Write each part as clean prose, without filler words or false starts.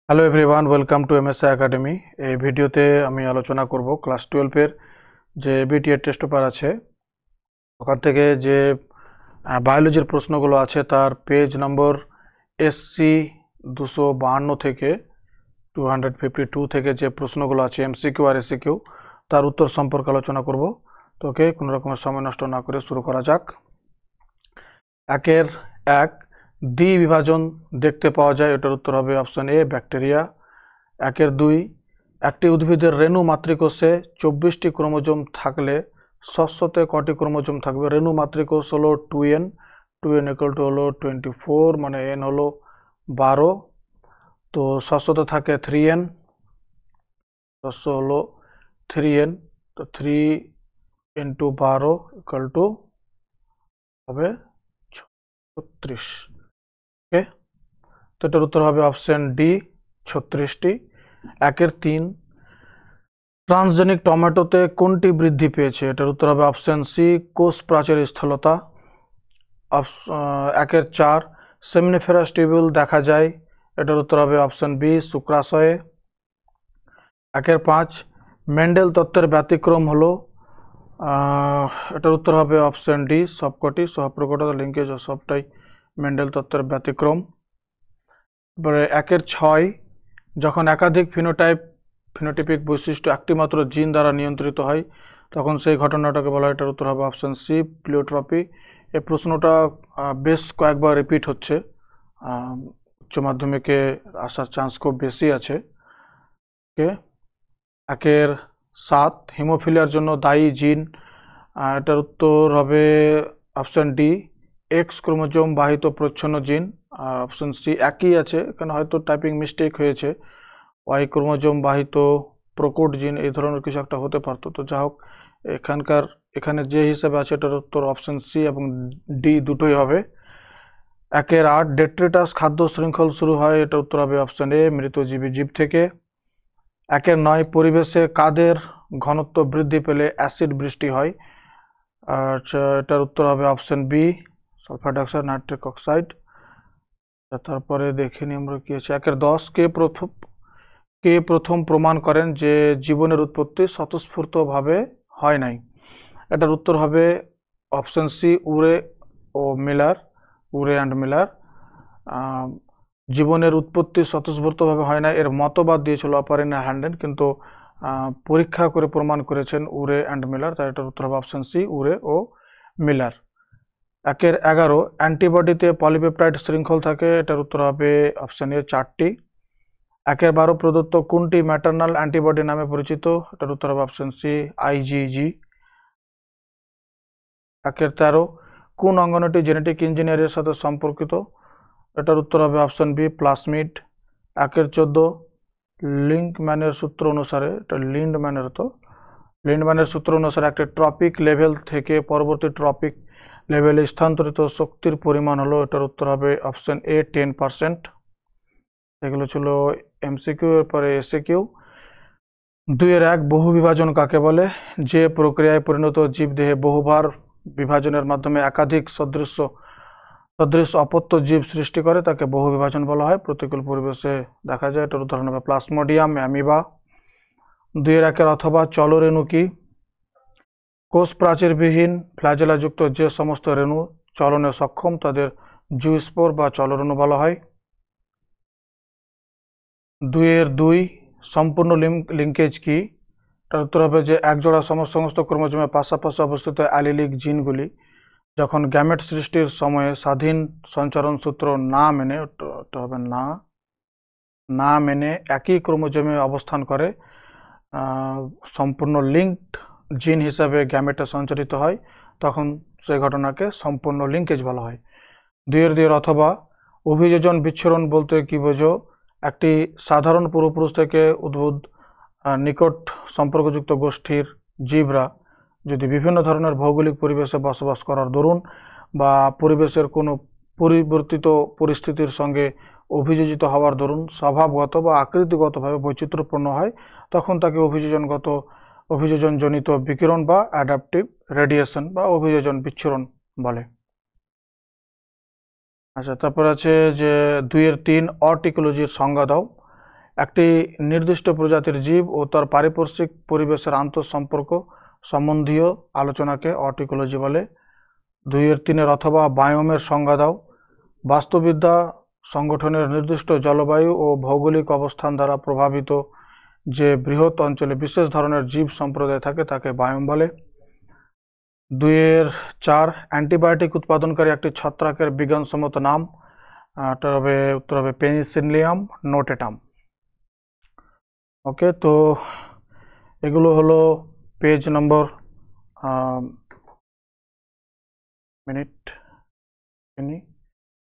Hello everyone, welcome to MSI academy. এই ভিডিওতে আমি আলোচনা করব ক্লাস 12-এর যে বিটিএ টেস্ট পেপার আছে ওখান থেকে যে বায়োলজির প্রশ্নগুলো আছে তার পেজ নম্বর SC 252 থেকে 252 থেকে যে প্রশ্নগুলো আছে এমসিকিউ আর এসিকিউ তার উত্তর সম্পর্কে আলোচনা করব। তো ওকে, কোনো রকমের সময় নষ্ট না করে শুরু করা যাক। একের এক, দ্বি বিভাজন দেখতে পাওয়া যায়, এটার উত্তর হবে অপশন এ, ব্যাকটেরিয়া। একের দুই, একটি উদ্ভিদের রেণু মাতৃকোষে 24টি ক্রোমোজোম থাকলে শস্যতে কটি ক্রোমোজোম থাকবে? রেণু মাতৃকোষ হলো 2n, 2n ইকুয়াল টু হলো 24, মানে n হলো 12। তো শস্যতে থাকে 3n, শস্য হলো 3n, তো 3 ইন্টু 12 ইকুয়াল টু হবে 36। ওকে, তো এটার উত্তর হবে অপশন ডি, 36টি। একের তিন, ট্রান্সজেনিক টমেটোতে কোনটি বৃদ্ধি পেয়েছে? এটার উত্তর হবে অপশন সি, কোষ প্রাচীর স্থূলতা। একের চার, সেমনিফেরাস টিউবিউল দেখা যায়, এটার উত্তর হবে অপশন বি, শুক্রাশয়ে। একের পাঁচ, মেন্ডেল তত্ত্বের ব্যতিক্রম হলো, এটার উত্তর হবে অপশন ডি, সবকটি, সহপ্রকটতা, লিঙ্কেজ ও সবটাই মেন্ডেল তত্ত্বের ব্যতিক্রম। এবারে একের ছয়, যখন একাধিক ফিনোটিপিক বৈশিষ্ট্য একটি মাত্র জিন দ্বারা নিয়ন্ত্রিত হয় তখন সেই ঘটনাটাকে বলা হয়, এটার উত্তর হবে অপশন সি, প্লিওট্রপি। এই প্রশ্নটা বেশ কয়েকবার রিপিট হচ্ছে, উচ্চ মাধ্যমিকে আসার চান্স খুব বেশি আছে। ওকে, একের সাত, হিমোফিলিয়ার জন্য দায়ী জিন, এটার উত্তর হবে অপশন ডি, এক্স ক্রোমোজোম বাহিত প্রচ্ছন্ন জিন। অপশন সি একই আছে, এখানে হয়তো টাইপিং মিস্টেক হয়েছে, ওয়াই ক্রোমোজোম বাহিত প্রকট জিন, এই ধরনের কিছু একটা হতে পারতো। তো যা হোক, এখানে যে হিসেবে আছে এটার উত্তর অপশন সি এবং ডি দুটোই হবে। একের আট, ডেট্রিটাস খাদ্য শৃঙ্খল শুরু হয়, এটার উত্তর হবে অপশন এ, মৃতজীবী জীব থেকে। একের নয়, পরিবেশে কাদের ঘনত্ব বৃদ্ধি পেলে অ্যাসিড বৃষ্টি হয়? এটার উত্তর হবে option B, sulphur dioxide, nitric oxide. তারপরে দেখে নিই আমরা কি আছে। একের 10, কে প্রথম প্রমাণ করেন যে জীবনের উৎপত্তি স্বতঃস্ফূর্তভাবে হয় নাই? এটার উত্তর হবে অপশন সি, উরে অ্যান্ড মিলার। জীবনের উৎপত্তি স্বতঃস্ফূর্তভাবে হয় না এর মতবাদ দিয়েছিল অপারিনা হ্যান্ডেন, কিন্তু পরীক্ষা করে প্রমাণ করেছেন উরে অ্যান্ড মিলার, তাই এটার উত্তর হবে অপশন সি, উরে ও মিলার। একের 11, অ্যান্টিবডিতে পলিপেপটাইড শৃঙ্খল থাকে, এটার উত্তর হবে অপশন এ, 4টি। একের 12, প্রদত্ত কোনটি ম্যাটারনাল অ্যান্টিবডি নামে পরিচিত? এটার উত্তর হবে অপশন সি, আইজিজি। একের 13, কোন অঙ্গাণুটি জেনেটিক ইঞ্জিনিয়ারের সাথে সম্পর্কিত? এটার উত্তর হবে অপশন বি, প্লাসমিড। একের 14, লিন্ডম্যানের সূত্র অনুসারে, এটা লিন্ডম্যানের সূত্র অনুসারে একটি ট্রপিক লেভেল থেকে পরবর্তী ট্রপিক লেভেলে স্থানান্তরিত শক্তির পরিমাণ হলো, এটার উত্তর হবে অপশন এ, 10%। এগুলো ছিল এমসিকিউ। এরপরে এসিকিউ। 2-এর 1, বহু বিভাজন কাকে বলে? যে প্রক্রিয়ায় পরিণত জীবদেহে বহুবার বিভাজনের মাধ্যমে একাধিক সদৃশ অপত্য জীব সৃষ্টি করে তাকে বহু বিভাজন বলা হয়। প্রতিকূল পরিবেশে দেখা যায়, এটার উদাহরণ হবে প্লাজমোডিয়াম, অ্যামিবা। 2-এর 1, অথবা চলরেণু কি? কোষ প্রাচীরবিহীন ফ্ল্যাজেলাযুক্ত যে সমস্ত রেণু চলনে সক্ষম তাদের জুস্পোর বা চলরেণু বলা হয়। 2-এর 2, সম্পূর্ণ লিঙ্কেজ কি? তার উত্তর হবে যে একজোড়া সমস্ত ক্রোমোজোমের পাশাপাশি অবস্থিত অ্যালিলিক জিনগুলি যখন গ্যামেট সৃষ্টির সময়ে স্বাধীন সঞ্চারণ সূত্র না মেনে, হবে না মেনে একই ক্রোমোজোমে অবস্থান করে সম্পূর্ণ লিঙ্কড জিন হিসাবে গ্যামেটে সঞ্চারিত হয়, তখন সেই ঘটনাকে সম্পূর্ণ লিঙ্কেজ বলা হয়। 2-এর 2, অথবা অভিযোজন বিচ্ছুরণ বলতে কি বোঝো? একটি সাধারণ পূর্বপুরুষ থেকে উদ্ভূত নিকট সম্পর্কযুক্ত গোষ্ঠীর জীবরা যদি বিভিন্ন ধরনের ভৌগোলিক পরিবেশে বসবাস করার দরুন বা পরিবেশের কোনো পরিবর্তিত পরিস্থিতির সঙ্গে অভিযোজিত হওয়ার দরুন স্বভাবগত বা আকৃতিগতভাবে বৈচিত্র্যপূর্ণ হয়, তখন তাকে অভিযোজনজনিত বিকিরণ বা অ্যাডাপটিভ রেডিয়েশন বা অভিযোজন বিচ্ছুরণ বলে। আচ্ছা, তারপর আছে যে 2-এর 3, অটিকোলজির সংজ্ঞা দাও। একটি নির্দিষ্ট প্রজাতির জীব ও তার পারিপার্শ্বিক পরিবেশের আন্তঃসম্পর্ক সম্বন্ধীয় আলোচনাকে অর্টিকোলজি বলে। 2-3 অথবা বায়োমের সংজ্ঞা দাও। বাস্তুবিদ্যা সংগঠনের নির্দিষ্ট জলবায়ু ও ভৌগোলিক অবস্থান দ্বারা প্রভাবিত যে বৃহৎ অঞ্চলে বিশেষ ধরনের জীব সম্প্রদায় থাকে তাকে বায়োম বলে। 2-4 অ্যান্টিবায়োটিক উৎপাদনকারী একটি ছত্রাকের বিজ্ঞানসম্মত নাম। উত্তর হবে পেনিসিলিয়াম নোটেটাম। ওকে, তো এগুলো হলো পেজ নম্বর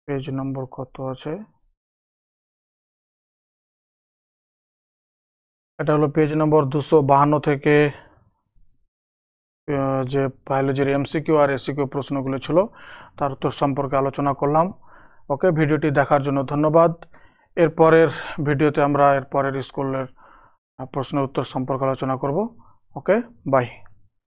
পেজ নম্বর কত আছে, এটা হলো পেজ নম্বর 252 থেকে যে বায়োলজির এমসিকিউ আর এসিকিউ প্রশ্নগুলো ছিল তার উত্তর সম্পর্কে আলোচনা করলাম। ওকে, ভিডিওটি দেখার জন্য ধন্যবাদ। এরপরের ভিডিওতে আমরা এরপরের স্কুলের প্রশ্নের উত্তর সম্পর্কে আলোচনা করব। ওকে, বাই।